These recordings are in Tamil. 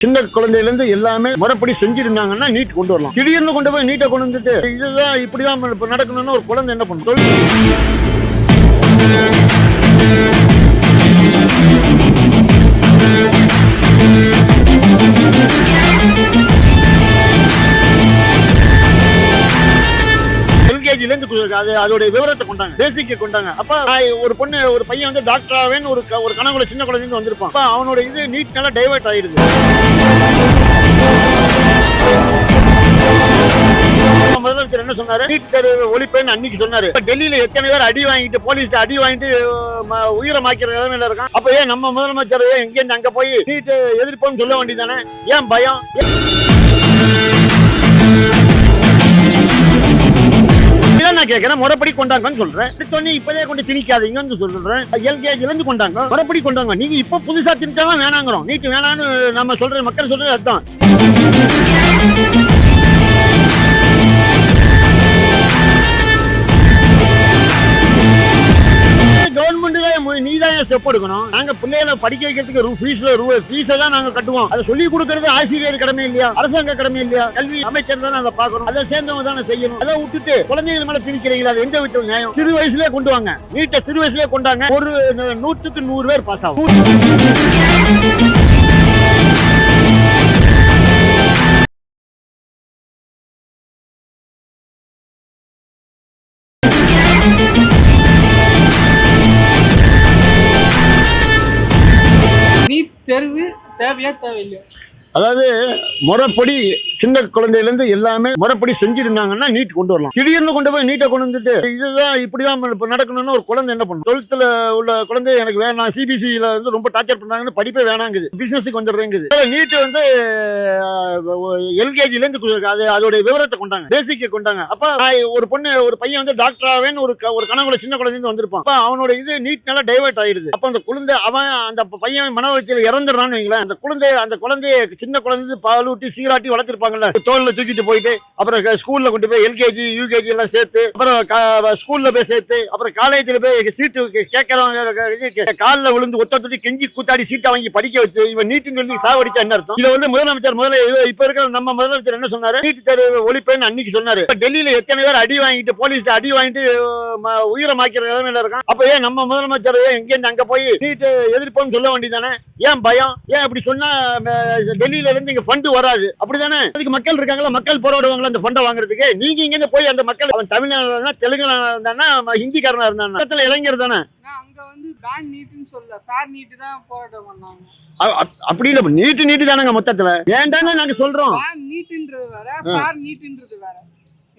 சின்ன குழந்தையிலேருந்து எல்லாமே முறைப்படி செஞ்சிருந்தாங்கன்னா நீட் கொண்டு வரலாம். திடீர்னு கொண்டு போய் நீட்டை கொண்டு வந்துட்டு இதுதான் இப்படிதான் நடக்கணும்னு ஒரு குழந்தை என்ன பண்ணும்? அதோட விவரத்தை கொண்டாங்க, பேசிக்க கொண்டாங்க. அப்ப ஒரு பொண்ணு ஒரு பையன் வந்து டாக்டர் ஆவேன்னு ஒரு கனவுல சின்ன குழந்தை வந்திருப்பான். அவனோட இது நீட்னால டைவர்ட் ஆயிடுது. முதலமைச்சர் என்ன சொன்னாரு? நீட் தேர்வு ஒழிப்பேன்னு அன்னைக்கு சொன்னாரு. டெல்லியில எத்தனை பேர் அடி வாங்கிட்டு போலீஸ் அடி வாங்கிட்டு உயிரமாக்கிற நிலைமையில இருக்கான். அப்ப ஏன் நம்ம முதலமைச்சர் எங்க இருந்து அங்க போய் நீட் எதிர்ப்போம்னு சொல்ல வேண்டியதானே? ஏன் பயம்? நான் கேட்கிறேன், முறைப்படி கொண்டாங்கன்னு சொல்றேன். இப்பதே கொண்டு திணிக்காதீங்கன்னு சொல்றேன். எல்கேஜில இருந்து கொண்டாங்க, முறைப்படி கொண்டாங்க. நீங்க இப்ப புதுசா திணிச்சாதான் வேணாங்கிறோம். நீட்டு வேணான்னு நம்ம சொல்ற மக்கள் சொல்றது அதுதான். நீதான் ஸ்டெப் எடுக்கணும். நாங்க பிள்ளைகளை படிக்க வைக்கிறதுக்கு ஃபீஸை தான் நாங்க கட்டுவோம். அதை சொல்லி கொடுக்கறது ஆசிரியர் கடமை இல்லையா? அரசாங்க கடமை இல்லையா? கல்வி அமைச்சர் தானே அதை பார்க்கணும். அதை சேர்ந்தவங்க தானே செய்யணும். அதை விட்டுட்டு குழந்தைகள் மேல திணிக்கிறீங்களா? அது எந்த விதத்தில் நியாயம்? சிறு வயசுலேயே கொண்டு வாங்க, நீட்டை சிறு வயசுலேயே கொண்டாங்க. ஒரு 100க்கு 100 பேர் பாஸ் ஆகும். தேர்வு தேவையா தேவையில்லையா? அதாவது முறைப்படி சின்ன குழந்தையிலேருந்து எல்லாமே முறைப்படி செஞ்சிருந்தாங்கன்னா நீட் கொண்டு வரலாம். திடீர்னு கொண்டு போய் நீட்டை கொண்டு வந்துட்டு இதுதான் இப்படிதான் நடக்கணும்னு ஒரு குழந்தை என்ன பண்ணும்? 12th உள்ள குழந்தை எனக்கு வேணாம், சிபிசியில வந்து ரொம்ப டார்ச்சர் பண்ணாங்கன்னு படிப்பே வேணாங்குது, பிசினஸுக்கு வந்துடுறேங்குது. நீட் வந்து எல்கேஜில இருந்து அதோட விவரத்தை கொண்டாங்க, பேசிக்க கொண்டாங்க. அப்ப ஒரு பொண்ணு ஒரு பையன் வந்து டாக்டர் ஆவேன்னு ஒரு கனவுல சின்ன குழந்தை வந்திருப்பான். அப்ப அவனோட இது நீட்னால டைவர்ட் ஆயிடுது. அப்ப அந்த குழந்தை அந்த பையன் மன வளர்ச்சியில இறந்துடுறான்னு வைங்களேன். அந்த குழந்தைய சின்ன குழந்தை பாலூட்டி சீராட்டி வளர்த்திருப்பாங்கல்ல, தோல்ல தூக்கிட்டு போயிட்டு அப்புறம் ஸ்கூல்ல கொண்டு போய் எல்கேஜி யூகேஜி எல்லாம் சேர்த்து அப்புறம் ஸ்கூல்ல போய் சேர்த்து அப்புறம் காலேஜ்ல போய் சீட்டு கேட்கறவங்க காலில் விழுந்து ஒத்தொட்டி கெஞ்சி கூத்தாடி சீட்டை வாங்கி படிக்க வச்சு இவன் நீட்டுன்னு சொல்லி சாவடிச்சா என்ன அர்த்தம்? இதை வந்து முதலமைச்சர் இப்ப இருக்கிற நம்ம முதலமைச்சர் என்ன சொன்னாரு? நீட் தேர்வு ஒழிப்பேன்னு அன்னைக்கு சொன்னாரு. டெல்லியில எத்தனை பேர் அடி வாங்கிட்டு போலீஸ் அடி வாங்கிட்டு உயிரமாக்கிற நிலைமையில இருக்கான். அப்ப ஏன் நம்ம முதலமைச்சர் எங்க இருந்து அங்க போய் நீட் எதிர்ப்போம்னு சொல்ல வேண்டியதானே? ஏன் பயம்? ஏன் அப்படி சொன்னா டெல்லியில இருந்து இங்க ஃபண்ட் வராது, அப்படிதானே? அதுக்கு மக்கள் இருக்காங்களா, மக்கள் போராடுவாங்களா அந்த ஃபண்டை வாங்குறதுக்கு? நீங்க இங்க போய் அந்த மக்கள் அவன் தமிழ்நாடு தெலுங்கானா இருந்தானா ஹிந்திக்காரனா இருந்தானா இளைஞர் தானே? அங்க வந்து பேன் நீட்னு சொல்ல ஃபேர் நீட் தான் போராட்டம் பண்ணாங்க. அப்படி இல்ல, நீட்டு தானங்க மொத்தத்துல. வேண்டாம்னு நாங்க சொல்றோம். பேன் நீட்ன்றது வேற, ஃபேர் நீட்ன்றது வேற.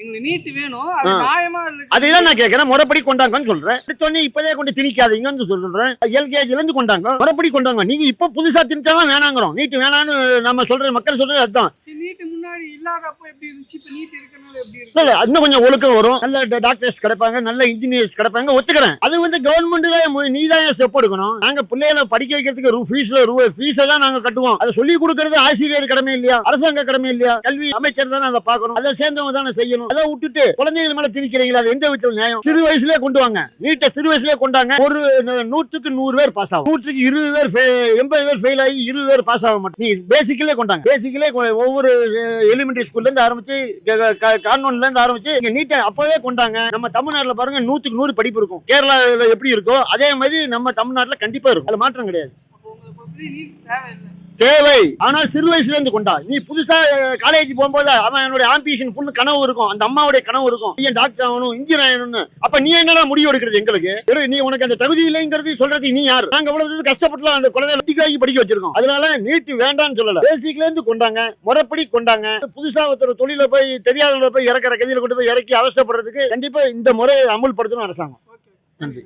எங்களுக்கு நீட் வேணும், அது நியாயமா இருக்கு. அதுதான் நான் கேட்கிறேன், முறைப்படி கொண்டாங்கன்னு சொல்றேன். இப்பதே கொண்டு திணிக்காதீங்கன்னு சொல்றேன். எல்கேஜில இருந்து கொண்டாங்க, முறைப்படி கொண்டாங்க. நீங்க இப்ப புதுசா திணிச்சாதான் வேணாங்கிறோம். நீட்டு வேணான்னு நம்ம சொல்ற மக்கள் சொல்றது அதுதான். நீட் முன்னாடி இல்லாதப்ப எப்படி இருந்துச்சு, இப்ப நீட் இருக்கனால எப்படி இருக்கு? இல்ல, இன்னும் கொஞ்சம் ஒழுக்கம் வரும், நல்ல டாக்டர்ஸ் கிடைப்பாங்க, நல்ல இன்ஜினியர்ஸ் கிடைப்பாங்க, ஒத்துக்கிறேன். அது வந்து கவர்மெண்ட் தான் நீதான் ஸ்டெப் எடுக்கணும். நாங்க பிள்ளைகளை படிக்க வைக்கிறதுக்கு ஃபீஸை தான் நாங்க கட்டுவோம். அதை சொல்லி கொடுக்கறது ஆசிரியர் கடமை இல்லையா? அரசாங்க கடமை இல்லையா? கல்வி அமைச்சர் தானே அதை பார்க்கணும். அதை சேர்ந்தவங்க தானே செய்யணும். அதை விட்டுட்டு குழந்தைகள் மேல திணிக்கிறீங்களா? அது எந்த விதத்தில் நியாயம்? சிறு வயசுலேயே கொண்டு வாங்க, நீட்டை சிறு வயசுலேயே கொண்டாங்க. ஒரு 100க்கு 100 பேர் பாஸ் ஆகும். 100க்கு 20 பேர் 80 பேர் ஃபெயில் ஆகி 20 பேர் பாஸ் ஆக மாட்டோம். நீங்க பேசிக்கலே கொண்டாங்க. பேசிக்கலே ஒவ்வொரு எலிமெண்டரி ஸ்கூல்ல இருந்து ஆரம்பிச்சு கான்வென்ட்ல இருந்து ஆரம்பிச்சு நீட்டை அப்பவே கொண்டாங்க. நம்ம தமிழ்நாட்டுல பாருங்க 100க்கு 100 படிப்பு இருக்கும். கேரளால எப்படி இருக்கோ அதே மாதிரி நம்ம தமிழ்நாட்டுல கண்டிப்பா இருக்கும். அதுல மாற்றம் கிடையாது. தேவை, ஆனால் சிறு வயசுல இருந்து கொண்டா. நீ புதுசா காலேஜ் போகும்போது அவன் என்னோட ஆம்பிஷன் ஃபுல் கனவு இருக்கும், அந்த அம்மாவுடைய கனவு இருக்கும், ஏன் டாக்டர் ஆகணும், இன்ஜினியர் ஆகணும்னு. அப்ப நீ என்னடா முடிவு எடுக்கிறது? எங்களுக்கு நீ உனக்கு அந்த தகுதி இல்லைங்கிறது சொல்றது நீ யார்? நாங்க எவ்வளவு கஷ்டப்பட்டுலாம் அந்த குழந்தைய படிக்க வச்சிருக்கோம். அதனால நீட்டு வேண்டாம்னு சொல்லல, பேசிக்ல இருந்து கொண்டாங்க, முறைப்படி கொண்டாங்க. புதுசா ஒருத்தர் தொழில போய் தெரியாதவங்கள போய் இறக்குற கதியில கொண்டு போய் இறக்கி அவசரப்படுறதுக்கு கண்டிப்பா இந்த முறையை அமுல்படுத்தணும் அரசாங்கம். நன்றி.